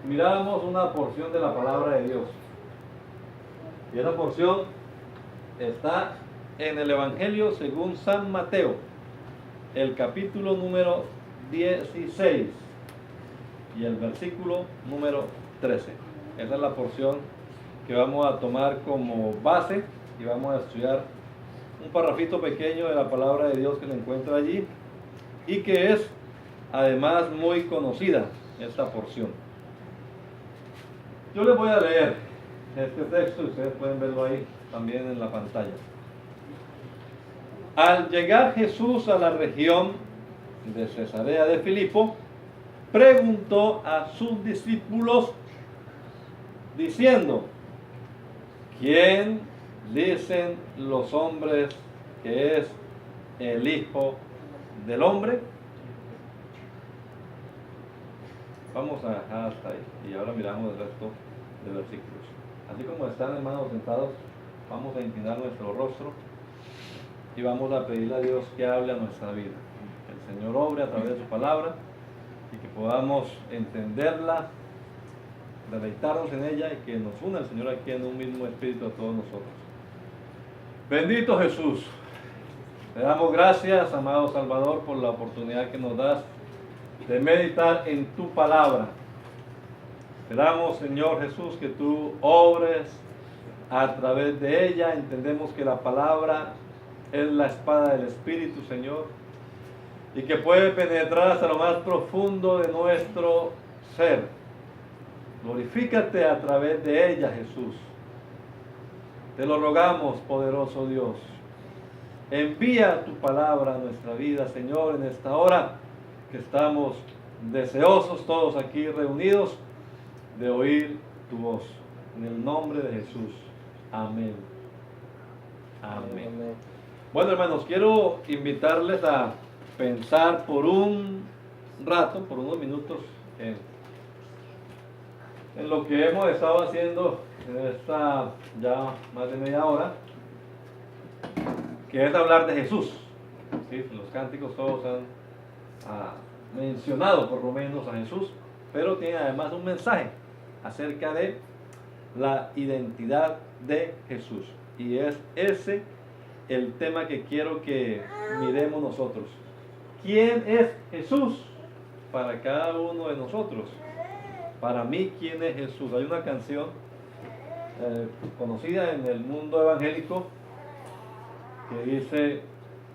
miramos una porción de la palabra de Dios. Y esa porción está en el Evangelio según San Mateo, el capítulo número 16 y el versículo número 13. Esa es la porción que vamos a tomar como base y vamos a estudiar un parrafito pequeño de la palabra de Dios que se encuentra allí y que es además muy conocida esta porción. Yo les voy a leer este texto y ustedes pueden verlo ahí también en la pantalla. Al llegar Jesús a la región de Cesarea de Filipo, preguntó a sus discípulos diciendo: ¿quién dicen los hombres que es el Hijo del Hombre? Vamos a dejar hasta ahí y ahora miramos el resto de versículos. Así como están, hermanos, sentados, vamos a inclinar nuestro rostro y vamos a pedirle a Dios que hable a nuestra vida. Que el Señor obre a través de su palabra y que podamos entenderla, deleitarnos en ella y que nos una el Señor aquí en un mismo espíritu a todos nosotros. Bendito Jesús, te damos gracias, amado Salvador, por la oportunidad que nos das de meditar en tu palabra. Esperamos, Señor Jesús, que tú obres a través de ella. Entendemos que la palabra es la espada del Espíritu, Señor, y que puede penetrar hasta lo más profundo de nuestro ser. Glorifícate a través de ella, Jesús. Te lo rogamos, poderoso Dios. Envía tu palabra a nuestra vida, Señor, en esta hora que estamos deseosos todos aquí reunidos de oír tu voz. En el nombre de Jesús. Amén. Amén. Amén. Bueno, hermanos, quiero invitarles a pensar por un rato, por unos minutos, en lo que hemos estado haciendo en esta ya más de media hora, que es hablar de Jesús. ¿Sí? Los cánticos todos han mencionado por lo menos a Jesús, pero tiene además un mensaje acerca de la identidad de Jesús, y es ese el tema que quiero que miremos nosotros. ¿Quién es Jesús para cada uno de nosotros? Para mí, ¿quién es Jesús? Hay una canción conocida en el mundo evangélico que dice: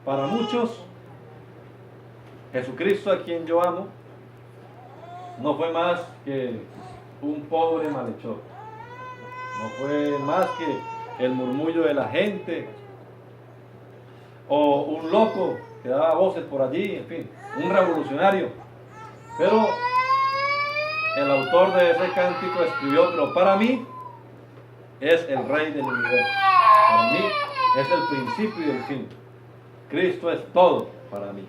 para muchos, Jesucristo, a quien yo amo, no fue más que un pobre malhechor. No fue más que el murmullo de la gente, o un loco que daba voces por allí, en fin, un revolucionario. Pero el autor de ese cántico escribió: pero para mí es el Rey del universo. Para mí es el principio y el fin. Cristo es todo para mí.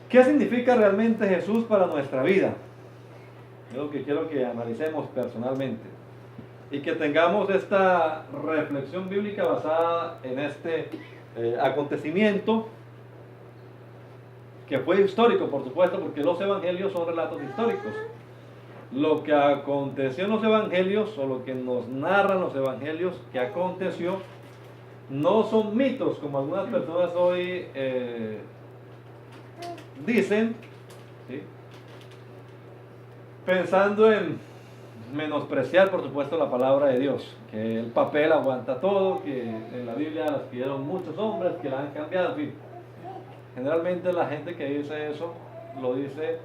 ¿Qué significa realmente Jesús para nuestra vida? Es lo que quiero que analicemos personalmente y que tengamos esta reflexión bíblica basada en este acontecimiento que fue histórico, por supuesto, porque los evangelios son relatos históricos. Lo que aconteció en los evangelios, o lo que nos narran los evangelios que aconteció, no son mitos como algunas personas hoy dicen, ¿sí? Pensando en menospreciar, por supuesto, la palabra de Dios, que el papel aguanta todo, que en la Biblia la escribieron muchos hombres que la han cambiado, en fin. Generalmente la gente que dice eso lo dice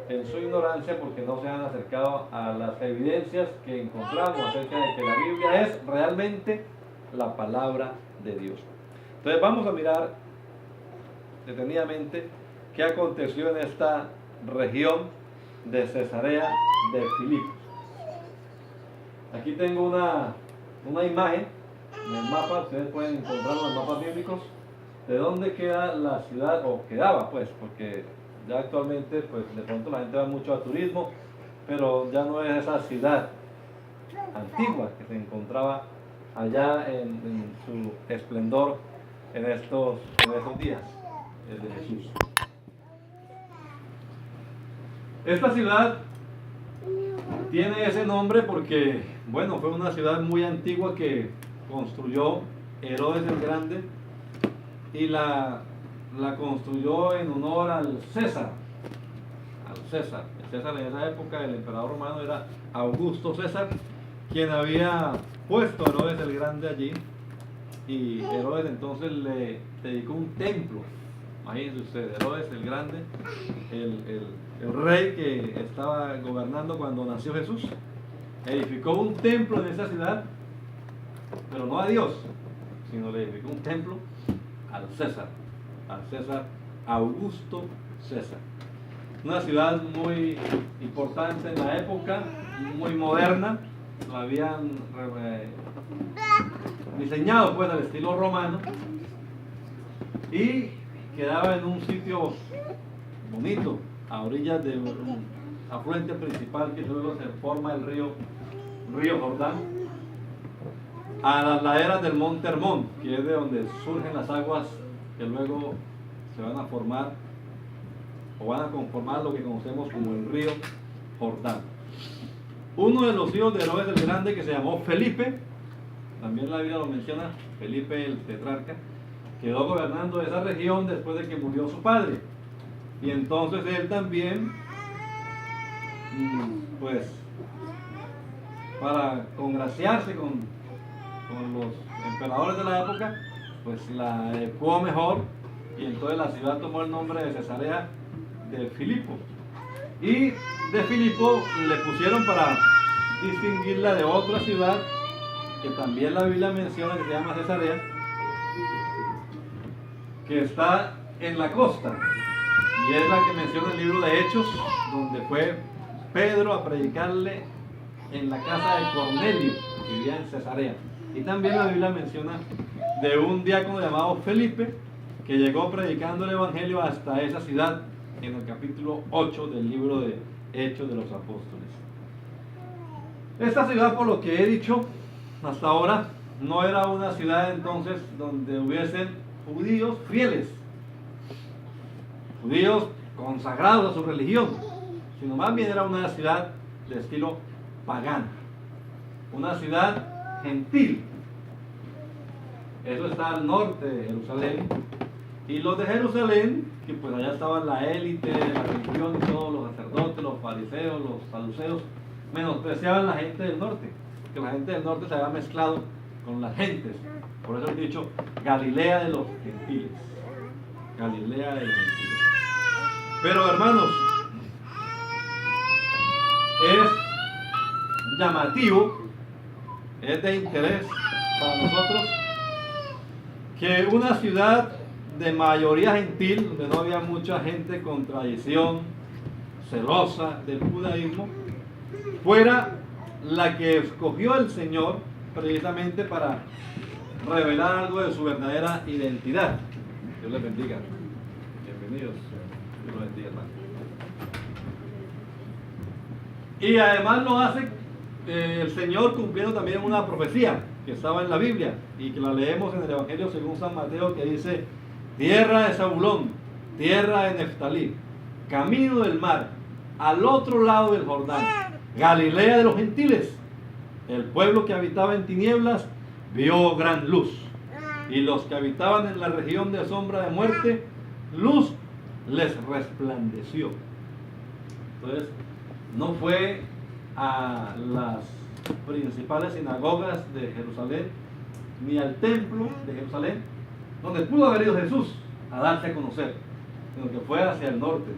en su ignorancia porque no se han acercado a las evidencias que encontramos acerca de que la Biblia es realmente la palabra de Dios. Entonces vamos a mirar detenidamente qué aconteció en esta región de Cesarea de Filipo. Aquí tengo una imagen en el mapa, ustedes pueden encontrarlo en los mapas bíblicos, de dónde queda la ciudad, o quedaba pues, porque ya actualmente pues de pronto la gente va mucho a turismo, pero ya no es esa ciudad antigua que se encontraba allá en su esplendor en esos días de Jesús. Esta ciudad Tiene ese nombre porque, bueno, fue una ciudad muy antigua que construyó Herodes el Grande y la construyó en honor al César. Al César. El César en esa época, el emperador romano era Augusto César, quien había puesto a Herodes el Grande allí. Y Herodes entonces le dedicó un templo. Imagínense ustedes, Herodes el Grande, el rey que estaba gobernando cuando nació Jesús, edificó un templo en esa ciudad, pero no a Dios, sino le edificó un templo al César Augusto César. Una ciudad muy importante en la época, muy moderna, la habían diseñado pues al estilo romano y quedaba en un sitio bonito, a orillas de un afluente principal que luego se forma el río Jordán, a las laderas del monte Hermón, que es de donde surgen las aguas que luego se van a formar o van a conformar lo que conocemos como el río Jordán. Uno de los hijos de Herodes el Grande, que se llamó Felipe, también la Biblia lo menciona, Felipe el tetrarca, quedó gobernando esa región después de que murió su padre. Y entonces él también, pues, para congraciarse con los emperadores de la época, pues la adecuó mejor y entonces la ciudad tomó el nombre de Cesarea de Filipo. Y de Filipo le pusieron para distinguirla de otra ciudad que también la Biblia menciona, que se llama Cesarea, que está en la costa, y es la que menciona el libro de Hechos, donde fue Pedro a predicarle en la casa de Cornelio, que vivía en Cesarea. Y también la Biblia menciona de un diácono llamado Felipe, que llegó predicando el Evangelio hasta esa ciudad, en el capítulo 8 del libro de Hechos de los Apóstoles. Esta ciudad, por lo que he dicho hasta ahora, no era una ciudad entonces donde hubiesen judíos fieles, judíos consagrados a su religión, sino más bien era una ciudad de estilo pagano, una ciudad gentil. Eso está al norte de Jerusalén, y los de Jerusalén, que pues allá estaban la élite de la religión, todos los sacerdotes, los fariseos, los saduceos, menospreciaban la gente del norte, que la gente del norte se había mezclado con las gentes. Por eso he dicho Galilea de los gentiles. Galilea de los gentiles. Pero hermanos, es llamativo, es de interés para nosotros que una ciudad de mayoría gentil, donde no había mucha gente con tradición celosa del judaísmo, fuera la que escogió el Señor precisamente para revelar algo de su verdadera identidad. Dios les bendiga. Bienvenidos. Dios los bendiga, hermano. Y además lo hace el Señor cumpliendo también una profecía que estaba en la Biblia y que la leemos en el Evangelio según San Mateo, que dice: tierra de Zabulón, tierra de Neftalí, camino del mar, al otro lado del Jordán, Galilea de los gentiles. El pueblo que habitaba en tinieblas vio gran luz, y los que habitaban en la región de sombra de muerte, luz les resplandeció. Entonces, no fue a las principales sinagogas de Jerusalén, ni al templo de Jerusalén, donde pudo haber ido Jesús a darse a conocer, sino que fue hacia el norte,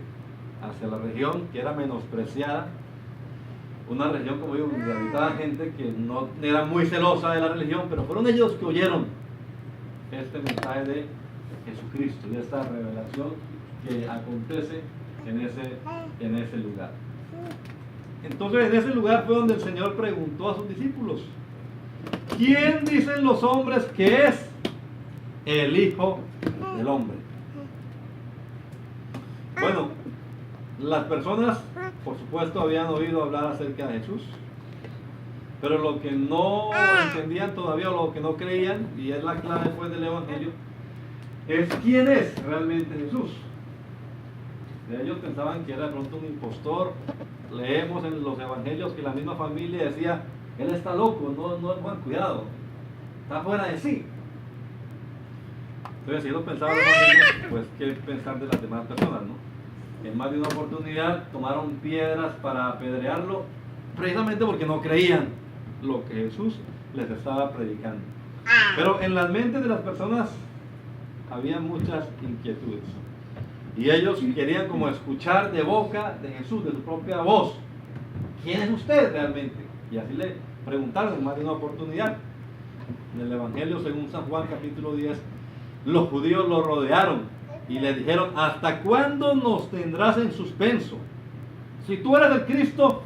hacia la región que era menospreciada, una región, como digo, donde habitaba gente que no era muy celosa de la religión, pero fueron ellos que oyeron este mensaje de Jesucristo y esta revelación que acontece en ese lugar. Entonces, en ese lugar fue donde el Señor preguntó a sus discípulos: ¿quién dicen los hombres que es el Hijo del Hombre? Bueno, las personas, por supuesto, habían oído hablar acerca de Jesús, pero lo que no entendían todavía, o lo que no creían, y es la clave pues del Evangelio, es quién es realmente Jesús. Ellos pensaban que era de pronto un impostor, leemos en los evangelios que la misma familia decía, él está loco, no es buen cuidado, está fuera de sí. Entonces, si ellos pensaban de familia, pues qué pensar de las demás personas, ¿no? En más de una oportunidad tomaron piedras para apedrearlo, precisamente porque no creían lo que Jesús les estaba predicando. Pero en las mentes de las personas había muchas inquietudes. Y ellos querían como escuchar de boca de Jesús, de su propia voz, ¿quién es usted realmente? Y así le preguntaron en más de una oportunidad. En el Evangelio según San Juan capítulo 10, los judíos lo rodearon y le dijeron, ¿hasta cuándo nos tendrás en suspenso? Si tú eres el Cristo,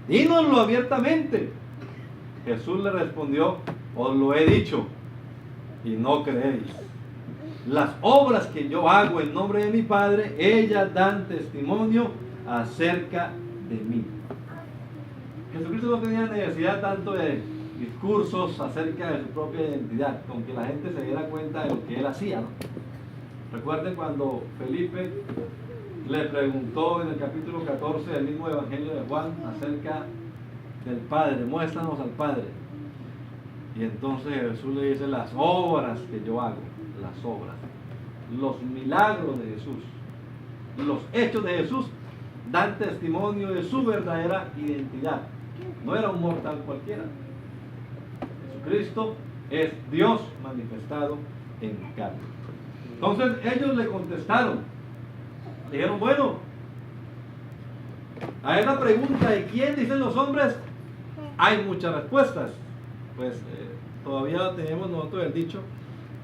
dínoslo abiertamente. Jesús le respondió, os lo he dicho y no creéis. Las obras que yo hago en nombre de mi Padre, ellas dan testimonio acerca de mí. Jesucristo no tenía necesidad tanto de discursos acerca de su propia identidad, con que la gente se diera cuenta de lo que él hacía, ¿no? Recuerden cuando Felipe le preguntó en el capítulo 14 del mismo Evangelio de Juan acerca del Padre, muéstranos al Padre. Y entonces Jesús le dice, las obras que yo hago, las obras, los milagros de Jesús, los hechos de Jesús dan testimonio de su verdadera identidad. No era un mortal cualquiera. Jesucristo es Dios manifestado en carne. Entonces ellos le contestaron, le dijeron, bueno, a esa pregunta de quién dicen los hombres, hay muchas respuestas. Pues todavía tenemos nosotros el dicho,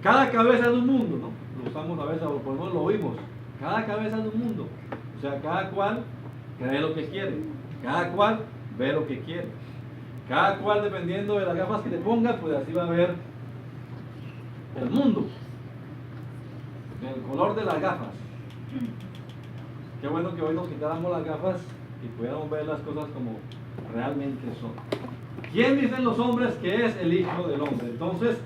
cada cabeza es un mundo, ¿no? Lo usamos a veces, o por lo menos lo oímos, cada cabeza es un mundo. O sea, cada cual cree lo que quiere, cada cual ve lo que quiere, cada cual dependiendo de las gafas que le ponga, pues así va a ver el mundo, el color de las gafas. Qué bueno que hoy nos quitáramos las gafas y pudiéramos ver las cosas como realmente son. ¿Quién dicen los hombres que es el Hijo del Hombre? Entonces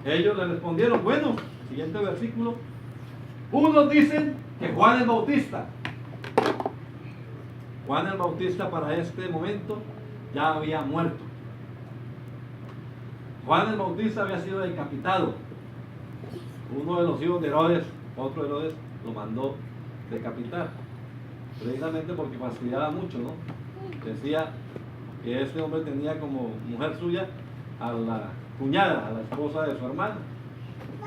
ellos le respondieron, bueno, siguiente versículo, unos dicen que Juan el Bautista. Juan el Bautista para este momento ya había muerto. Juan el Bautista había sido decapitado. Uno de los hijos de Herodes, otro Herodes, lo mandó decapitar, precisamente porque fastidiaba mucho, ¿no? Decía que este hombre tenía como mujer suya a la cuñada, a la esposa de su hermano,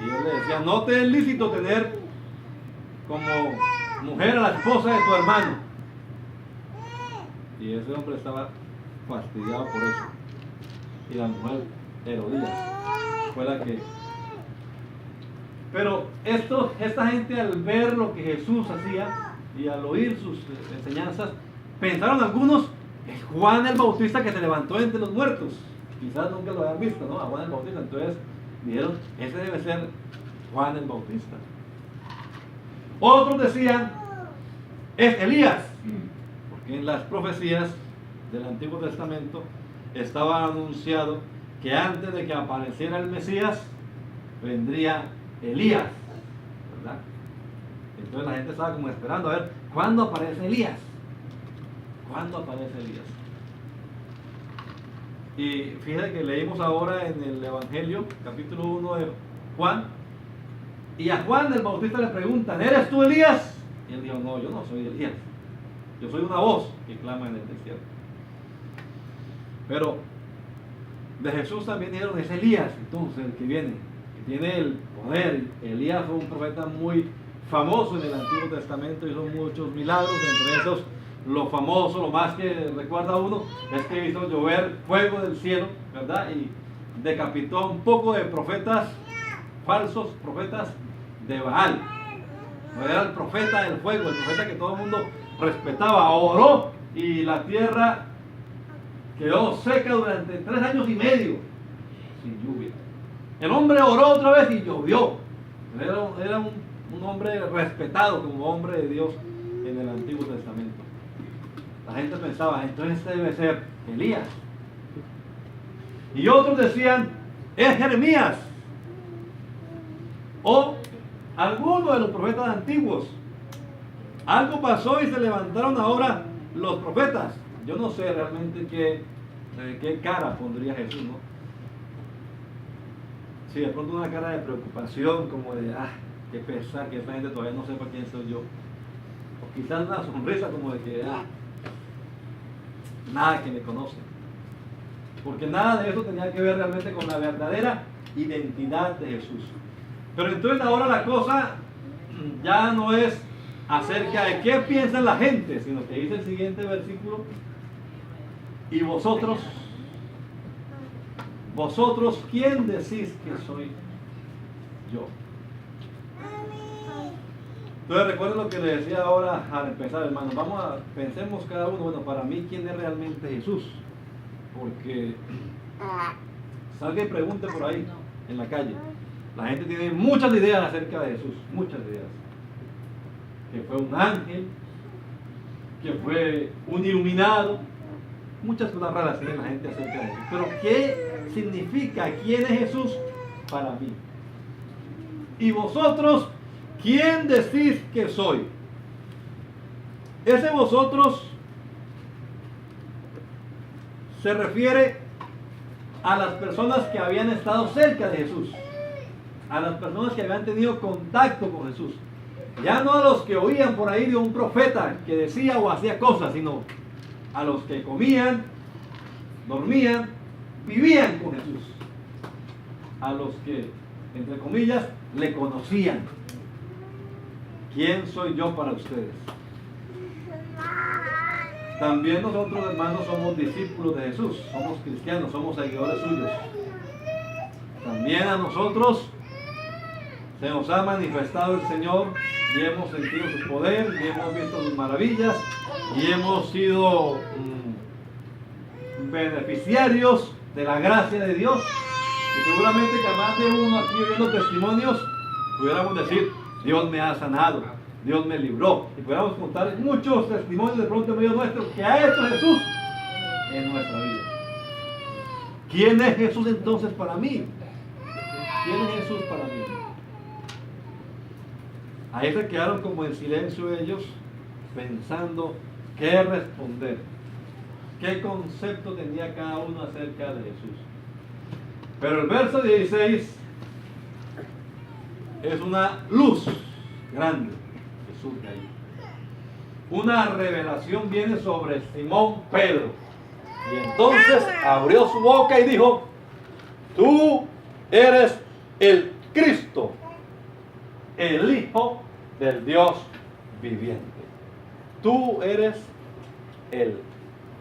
y él le decía, no te es lícito tener como mujer a la esposa de tu hermano. Y ese hombre estaba fastidiado por eso, y la mujer Herodías fue la que... Pero esta gente, al ver lo que Jesús hacía y al oír sus enseñanzas, pensaron algunos, es Juan el Bautista que se levantó entre los muertos. Quizás nunca lo habían visto, ¿no? A Juan el Bautista. Entonces dijeron, ese debe ser Juan el Bautista. Otros decían, es Elías, porque en las profecías del Antiguo Testamento estaba anunciado que antes de que apareciera el Mesías vendría Elías, ¿verdad? Entonces la gente estaba como esperando a ver cuándo aparece Elías. ¿Cuándo aparece Elías? Y fíjense que leímos ahora en el Evangelio, capítulo 1 de Juan, y a Juan el Bautista le preguntan, ¿eres tú Elías? Y él dijo, no, yo no soy Elías, yo soy una voz que clama en el desierto. Pero de Jesús también dijeron, es Elías, entonces el que viene, que tiene el poder. Elías fue un profeta muy famoso en el Antiguo Testamento, hizo muchos milagros, entre esos lo famoso, lo más que recuerda uno, es que hizo llover fuego del cielo, ¿verdad? Y decapitó a un poco de profetas, falsos profetas de Baal. No era el profeta del fuego, el profeta que todo el mundo respetaba. Oró y la tierra quedó seca durante 3 años y medio, sin lluvia. El hombre oró otra vez y llovió. Era un hombre respetado como hombre de Dios en el Antiguo Testamento. La gente pensaba, entonces este debe ser Elías. Y otros decían, es Jeremías. O alguno de los profetas antiguos. Algo pasó y se levantaron ahora los profetas. yo no sé realmente qué cara pondría Jesús, ¿no? Si de pronto una cara de preocupación, como de, qué pesar, que esta gente todavía no sepa quién soy yo. O quizás una sonrisa como de que, nada que me conoce. Porque nada de eso tenía que ver realmente con la verdadera identidad de Jesús. Pero entonces ahora la cosa ya no es acerca de qué piensa la gente, sino que dice el siguiente versículo: y vosotros, ¿quién decís que soy yo? Entonces recuerden lo que le decía ahora al empezar, hermanos. Pensemos cada uno, bueno, para mí, ¿quién es realmente Jesús? Porque salga y pregunte por ahí, en la calle. La gente tiene muchas ideas acerca de Jesús, muchas ideas. Que fue un ángel, que fue un iluminado, muchas cosas raras tiene la gente acerca de Jesús. Pero ¿qué significa? ¿Quién es Jesús para mí? Y vosotros, ¿quién decís que soy? Ese vosotros se refiere a las personas que habían estado cerca de Jesús, a las personas que habían tenido contacto con Jesús. Ya no a los que oían por ahí de un profeta que decía o hacía cosas, sino a los que comían, dormían, vivían con Jesús. A los que, entre comillas, le conocían. ¿Quién soy yo para ustedes? También nosotros, hermanos, somos discípulos de Jesús, somos cristianos, somos seguidores suyos. También a nosotros se nos ha manifestado el Señor y hemos sentido su poder y hemos visto sus maravillas y hemos sido beneficiarios de la gracia de Dios. Y seguramente que más de uno aquí oyendo testimonios pudiéramos decir: Dios me ha sanado, Dios me libró, y pudiéramos contar muchos testimonios de pronto en medio nuestro que ha hecho Jesús en nuestra vida. ¿Quién es Jesús entonces para mí? ¿Quién es Jesús para mí? Ahí se quedaron como en silencio ellos, pensando qué responder, qué concepto tenía cada uno acerca de Jesús. Pero el verso 16 es una luz grande que surge ahí. Una revelación viene sobre Simón Pedro. Y entonces abrió su boca y dijo: tú eres el Cristo, el Hijo del Dios viviente. Tú eres el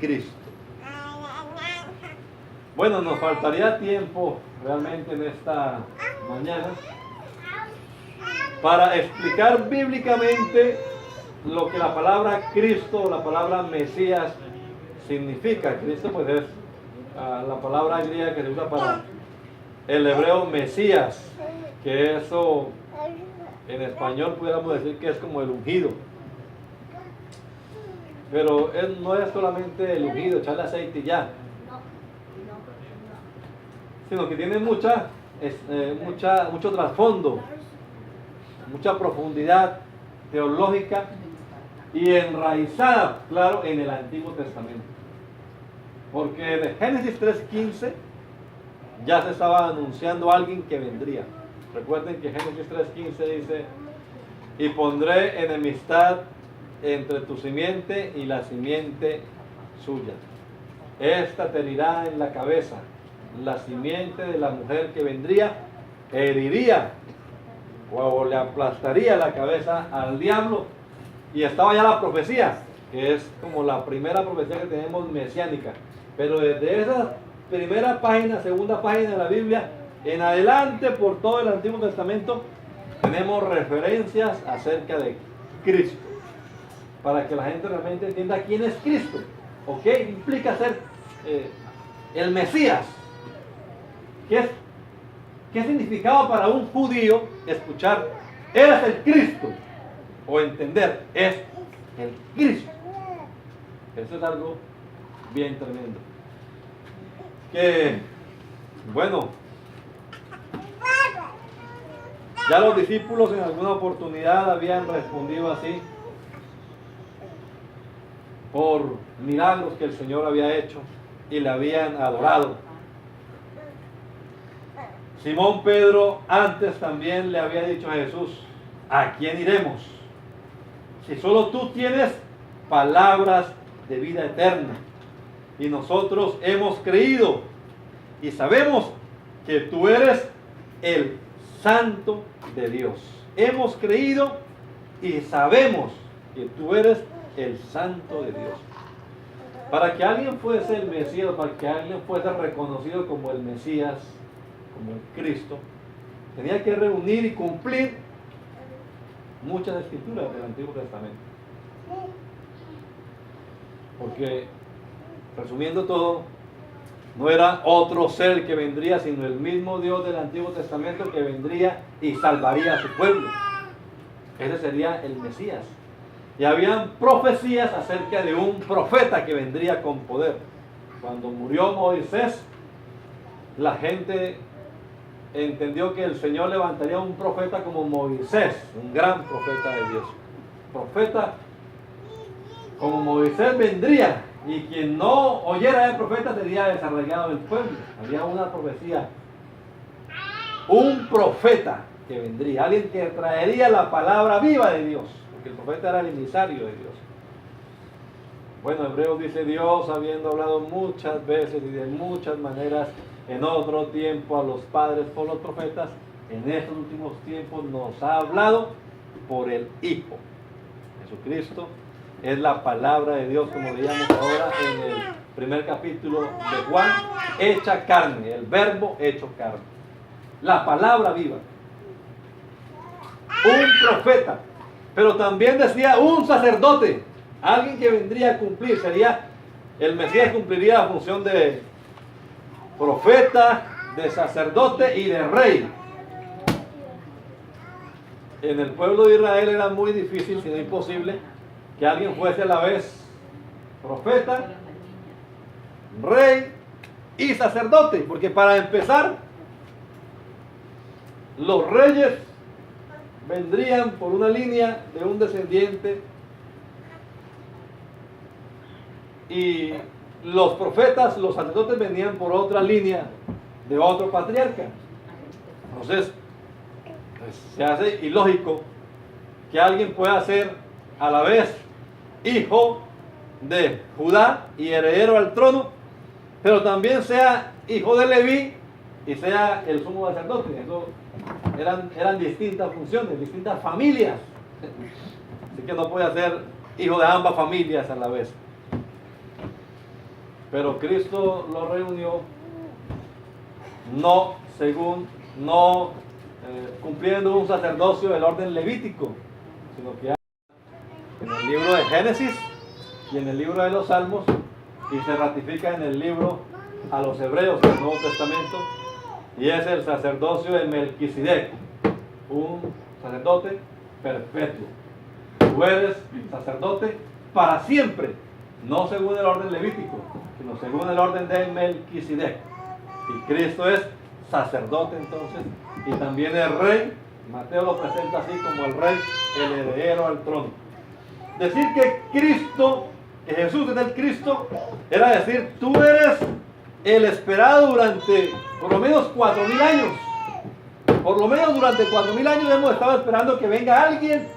Cristo. Bueno, nos faltaría tiempo realmente en esta mañana para explicar bíblicamente lo que la palabra Cristo o la palabra Mesías significa. Cristo pues es la palabra griega que se usa para el hebreo Mesías, que eso en español pudiéramos decir que es como el ungido. Pero no es solamente el ungido, echarle aceite y ya, sino que tiene mucho trasfondo, mucha profundidad teológica y enraizada, claro, en el Antiguo Testamento. Porque de Génesis 3:15 ya se estaba anunciando a alguien que vendría. Recuerden que Génesis 3:15 dice: y pondré enemistad entre tu simiente y la simiente suya. Esta te herirá en la cabeza. La simiente de la mujer que vendría heriría o le aplastaría la cabeza al diablo. Y estaba ya la profecía, que es como la primera profecía que tenemos mesiánica. Pero desde esa primera página, segunda página de la Biblia, en adelante por todo el Antiguo Testamento, tenemos referencias acerca de Cristo. Para que la gente realmente entienda quién es Cristo. ¿O qué implica ser el Mesías? ¿Qué significaba para un judío escuchar eres el Cristo? O entender es el Cristo. Eso es algo bien tremendo. Que, bueno, ya los discípulos en alguna oportunidad habían respondido así. por milagros que el Señor había hecho y le habían adorado. Simón Pedro antes también le había dicho a Jesús: ¿a quién iremos? Si solo tú tienes palabras de vida eterna. Y nosotros hemos creído y sabemos que tú eres el Santo de Dios. Hemos creído y sabemos que tú eres el Santo de Dios. Para que alguien fuese el Mesías, para que alguien fuese reconocido como el Mesías, como el Cristo, tenía que reunir y cumplir muchas escrituras del Antiguo Testamento. Porque, resumiendo todo, no era otro ser que vendría, sino el mismo Dios del Antiguo Testamento que vendría y salvaría a su pueblo. Ese sería el Mesías. Y habían profecías acerca de un profeta que vendría con poder. Cuando murió Moisés, la gente entendió que el Señor levantaría un profeta como Moisés, un gran profeta de Dios. Profeta como Moisés vendría, y quien no oyera al profeta sería desarraigado del pueblo. Había una profecía, un profeta que vendría, alguien que traería la palabra viva de Dios, porque el profeta era el emisario de Dios. Bueno, Hebreos dice: Dios, habiendo hablado muchas veces y de muchas maneras en otro tiempo a los padres por los profetas, en estos últimos tiempos nos ha hablado por el Hijo. Jesucristo es la palabra de Dios, como leíamos ahora en el primer capítulo de Juan, hecha carne, el verbo hecho carne, la palabra viva, un profeta, pero también decía un sacerdote, alguien que vendría a cumplir, sería el Mesías, cumpliría la función de profeta, de sacerdote y de rey. En el pueblo de Israel era muy difícil, si no imposible, que alguien fuese a la vez profeta, rey y sacerdote, porque para empezar, los reyes vendrían por una línea de un descendiente y los profetas, los sacerdotes venían por otra línea de otro patriarca. Entonces, pues, se hace ilógico que alguien pueda ser a la vez hijo de Judá y heredero al trono, pero también sea hijo de Leví y sea el sumo sacerdote. Eso eran distintas funciones, distintas familias. Así que no puede ser hijo de ambas familias a la vez. Pero Cristo lo reunió no cumpliendo un sacerdocio del orden levítico, sino que en el libro de Génesis y en el libro de los Salmos, y se ratifica en el libro a los Hebreos del Nuevo Testamento, y es el sacerdocio de Melquisedec, un sacerdote perpetuo. Tú eres sacerdote para siempre, no según el orden levítico, sino según el orden de Melquisedec. Y Cristo es sacerdote entonces, y también es rey. Mateo lo presenta así como el rey, el heredero al trono. Decir que Cristo, que Jesús es el Cristo, era decir: tú eres el esperado durante por lo menos 4.000 años. Por lo menos durante 4.000 años hemos estado esperando que venga alguien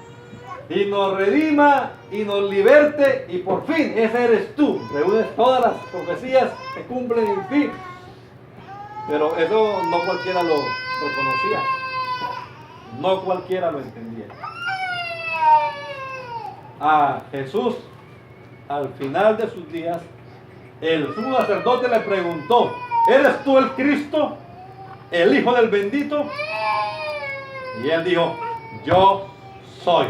y nos redima y nos liberte, y por fin ese eres tú. Reúnes todas las profecías, se cumplen en fin. Pero eso no cualquiera lo reconocía, no cualquiera lo entendía. A Jesús, al final de sus días, el sumo sacerdote le preguntó: ¿eres tú el Cristo, el Hijo del Bendito? Y él dijo: yo soy.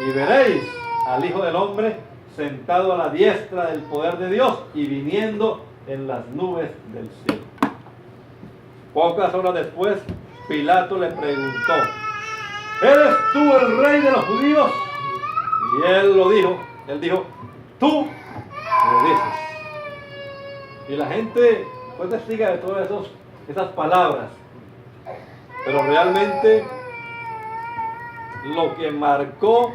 Y veréis al Hijo del Hombre sentado a la diestra del poder de Dios y viniendo en las nubes del cielo. Pocas horas después, Pilato le preguntó: ¿eres tú el rey de los judíos? Y él dijo: tú lo dices. Y la gente fue testiga de todas esas palabras. Pero realmente lo que marcó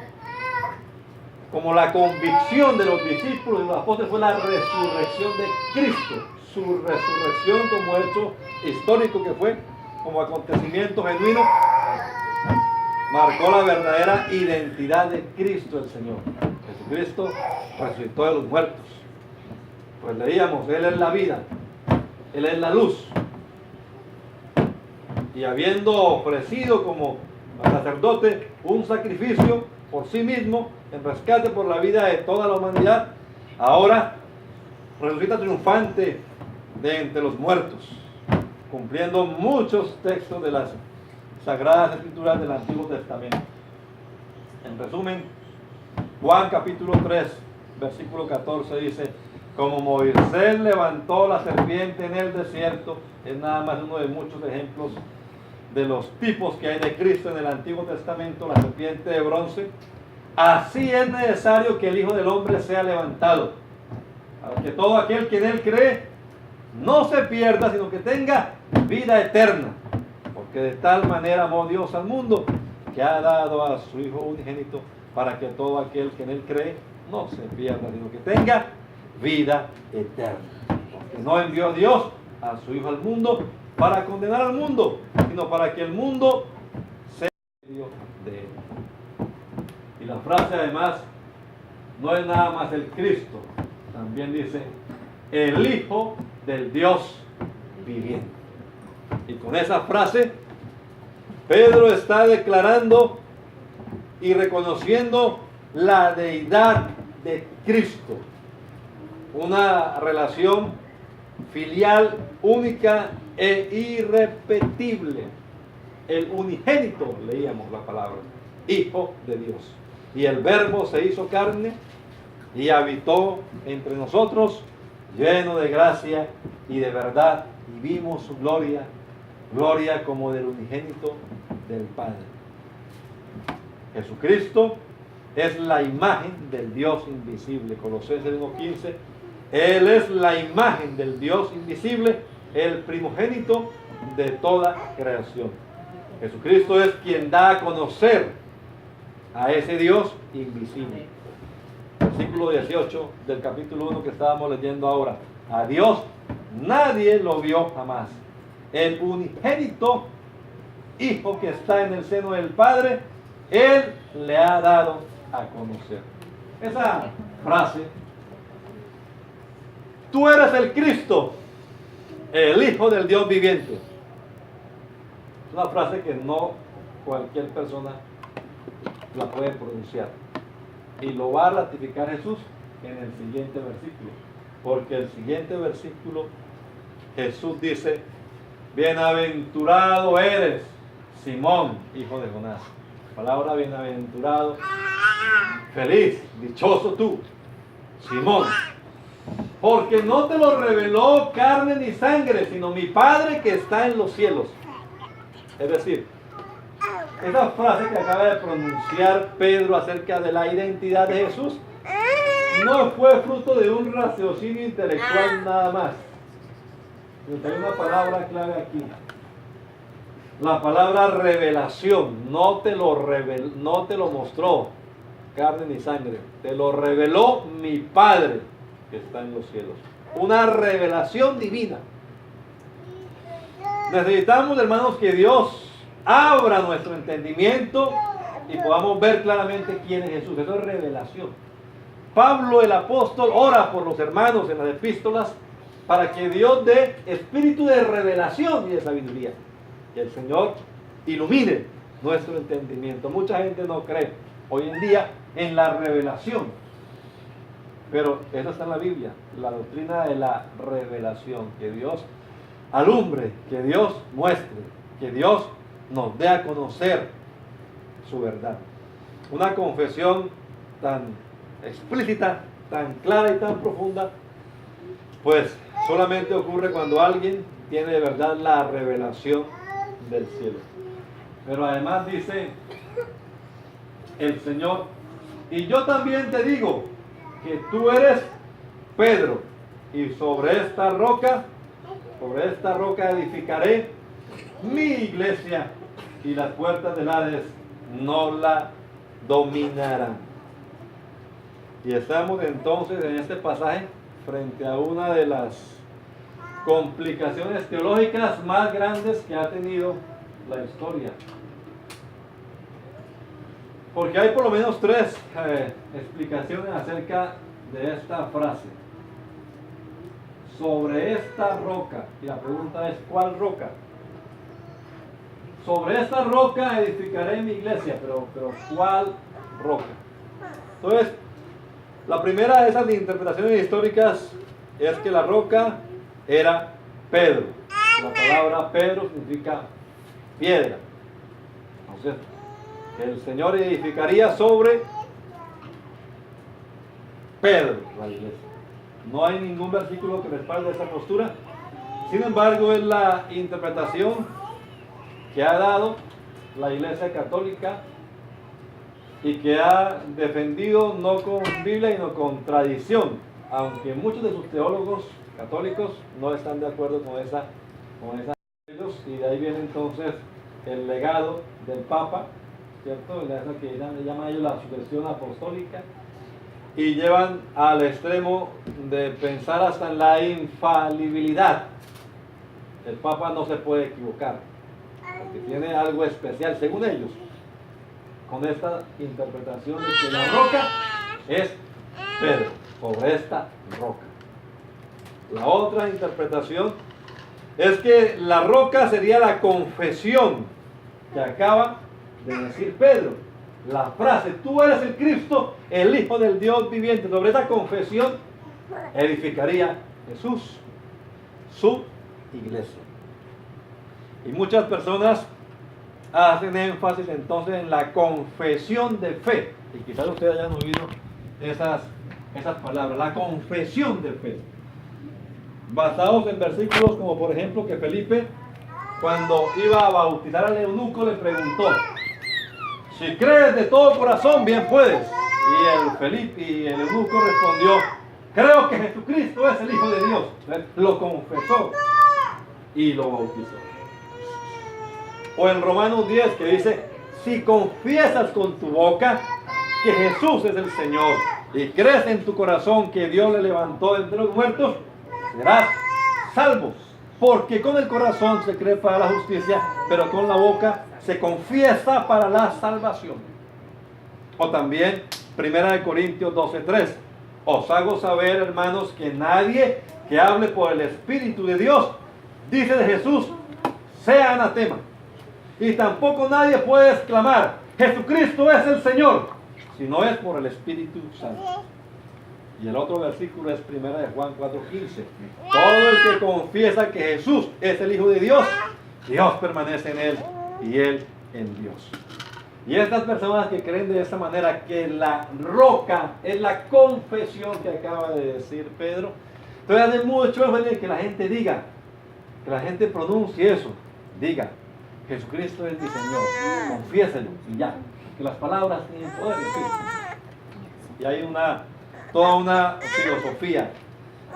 como la convicción de los discípulos y los apóstoles fue la resurrección de Cristo. Su resurrección como hecho histórico que fue, como acontecimiento genuino, marcó la verdadera identidad de Cristo el Señor. Jesucristo resucitó de los muertos. Pues leíamos, Él es la vida, Él es la luz. Y habiendo ofrecido como sacerdote un sacrificio por sí mismo, en rescate por la vida de toda la humanidad, ahora resucita triunfante de entre los muertos, cumpliendo muchos textos de las Sagradas Escrituras del Antiguo Testamento. En resumen, Juan capítulo 3, versículo 14 dice: como Moisés levantó la serpiente en el desierto, es nada más uno de muchos ejemplos de los tipos que hay de Cristo en el Antiguo Testamento, la serpiente de bronce, así es necesario que el Hijo del Hombre sea levantado, para que todo aquel que en Él cree no se pierda, sino que tenga vida eterna. Porque de tal manera amó Dios al mundo, que ha dado a su Hijo unigénito, para que todo aquel que en Él cree no se pierda, sino que tenga vida eterna. Porque no envió Dios a su Hijo al mundo para condenar al mundo, sino para que el mundo sea medio de Él. Y la frase además no es nada más el Cristo, también dice el Hijo del Dios viviente. Y con esa frase Pedro está declarando y reconociendo la deidad de Cristo, una relación filial única e irrepetible. El unigénito, leíamos la palabra, Hijo de Dios. Y el Verbo se hizo carne y habitó entre nosotros, lleno de gracia y de verdad, y vimos su gloria, gloria como del unigénito del Padre. Jesucristo es la imagen del Dios invisible. Colosenses 1:15. Él es la imagen del Dios invisible, el primogénito de toda creación. Jesucristo es quien da a conocer a ese Dios invisible. Versículo 18 del capítulo 1 que estábamos leyendo ahora. A Dios nadie lo vio jamás. El unigénito Hijo que está en el seno del Padre, Él le ha dado a conocer. Esa frase, tú eres el Cristo, el Hijo del Dios viviente, es una frase que no cualquier persona la puede pronunciar. Y lo va a ratificar Jesús en el siguiente versículo. Porque el siguiente versículo, Jesús dice: bienaventurado eres, Simón, hijo de Jonás. Palabra bienaventurado, feliz, dichoso tú, Simón. Porque no te lo reveló carne ni sangre, sino mi Padre que está en los cielos. Es decir, esa frase que acaba de pronunciar Pedro acerca de la identidad de Jesús no fue fruto de un raciocinio intelectual nada más. Pero hay una palabra clave aquí. La palabra revelación. No te lo mostró carne ni sangre. Te lo reveló mi Padre que está en los cielos. Una revelación divina. Necesitamos, hermanos, que Dios abra nuestro entendimiento y podamos ver claramente quién es Jesús. Eso es revelación. Pablo el apóstol ora por los hermanos en las epístolas para que Dios dé espíritu de revelación y de sabiduría. Que el Señor ilumine nuestro entendimiento. Mucha gente no cree hoy en día en la revelación. Pero eso está en la Biblia, la doctrina de la revelación. Que Dios alumbre, que Dios muestre, que Dios nos dé a conocer su verdad. Una confesión tan explícita, tan clara y tan profunda, pues solamente ocurre cuando alguien tiene de verdad la revelación del cielo. Pero además dice el Señor: y yo también te digo que tú eres Pedro, y sobre esta roca edificaré mi iglesia, y las puertas del Hades no la dominarán. Y estamos entonces en este pasaje frente a una de las complicaciones teológicas más grandes que ha tenido la historia. Porque hay por lo menos tres explicaciones acerca de esta frase. Sobre esta roca. Y la pregunta es, ¿cuál roca? Sobre esta roca edificaré mi iglesia, pero ¿cuál roca? Entonces, la primera de esas interpretaciones históricas es que la roca era Pedro. La palabra Pedro significa piedra. Entonces, el Señor edificaría sobre Pedro la iglesia. No hay ningún versículo que respalde esa postura. Sin embargo, es la interpretación que ha dado la Iglesia Católica y que ha defendido no con Biblia, sino con tradición, aunque muchos de sus teólogos católicos no están de acuerdo con esa y de ahí viene entonces el legado del Papa, ¿cierto? Eso que le llaman ellos la sucesión apostólica, y llevan al extremo de pensar hasta en la infalibilidad. El Papa no se puede equivocar, porque tiene algo especial, según ellos, con esta interpretación de que la roca es Pedro, sobre esta roca. La otra interpretación es que la roca sería la confesión que acaba de decir Pedro. La frase, tú eres el Cristo, el Hijo del Dios viviente. Sobre esa confesión edificaría Jesús su iglesia. Y muchas personas hacen énfasis entonces en la confesión de fe. Y quizás ustedes hayan oído esas palabras, la confesión de fe. Basados en versículos como por ejemplo que Felipe, cuando iba a bautizar al eunuco, le preguntó: si crees de todo corazón, bien puedes. Y el eunuco respondió: creo que Jesucristo es el Hijo de Dios. Lo confesó y lo bautizó. O en Romanos 10 que dice: si confiesas con tu boca que Jesús es el Señor y crees en tu corazón que Dios le levantó de entre los muertos, serás salvo. Porque con el corazón se cree para la justicia, pero con la boca se confiesa para la salvación. O también 1 Corintios 12:3. Os hago saber, hermanos, que nadie que hable por el Espíritu de Dios dice de Jesús sea anatema. Y tampoco nadie puede exclamar: Jesucristo es el Señor, si no es por el Espíritu Santo. Y el otro versículo es 1 Juan 4:15. Todo el que confiesa que Jesús es el Hijo de Dios, Dios permanece en él y él en Dios. Y estas personas que creen de esta manera que la roca es la confesión que acaba de decir Pedro, entonces hace mucho énfasis que la gente diga, que la gente pronuncie eso, diga: Jesucristo es mi Señor, confiéselo y ya, que las palabras tienen poder. Y hay toda una filosofía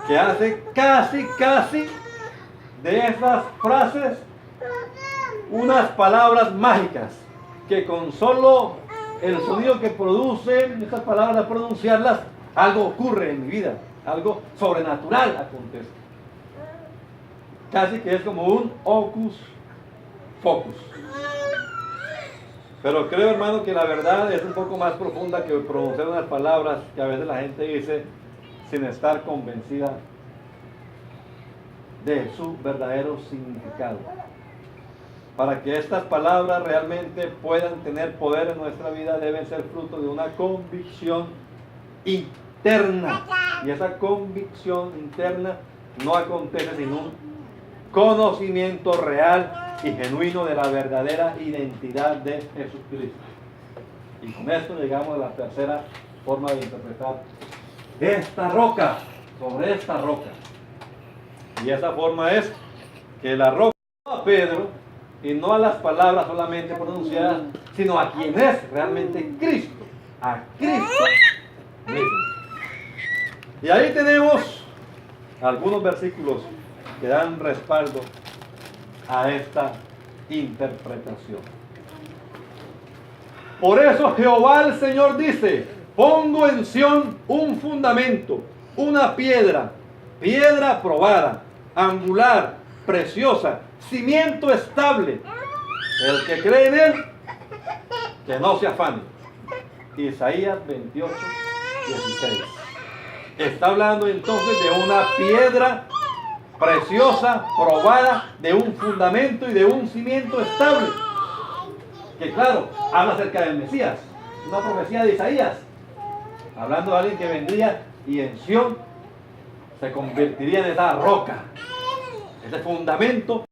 que hace casi de esas frases unas palabras mágicas, que con solo el sonido que producen estas palabras al pronunciarlas, algo ocurre en mi vida, algo sobrenatural acontece. Casi que es como un hocus pocus. Pero creo, hermano, que la verdad es un poco más profunda que pronunciar unas palabras que a veces la gente dice sin estar convencida de su verdadero significado. Para que estas palabras realmente puedan tener poder en nuestra vida, deben ser fruto de una convicción interna. Y esa convicción interna no acontece sin un conocimiento real y genuino de la verdadera identidad de Jesucristo. Y con esto llegamos a la tercera forma de interpretar esta roca, sobre esta roca. Y esa forma es que la roca no a Pedro y no a las palabras solamente pronunciadas, sino a quien es realmente Cristo, a Cristo mismo. Y ahí tenemos algunos versículos que dan respaldo a esta interpretación. Por eso Jehová el Señor dice: pongo en Sión un fundamento, una piedra probada, angular, preciosa, cimiento estable. El que cree en él, que no se afane. Isaías 28, 16. Está hablando entonces de una piedra preciosa, probada, de un fundamento y de un cimiento estable. Que claro, habla acerca del Mesías. Una profecía de Isaías. Hablando de alguien que vendría y en Sión se convertiría en esa roca, ese fundamento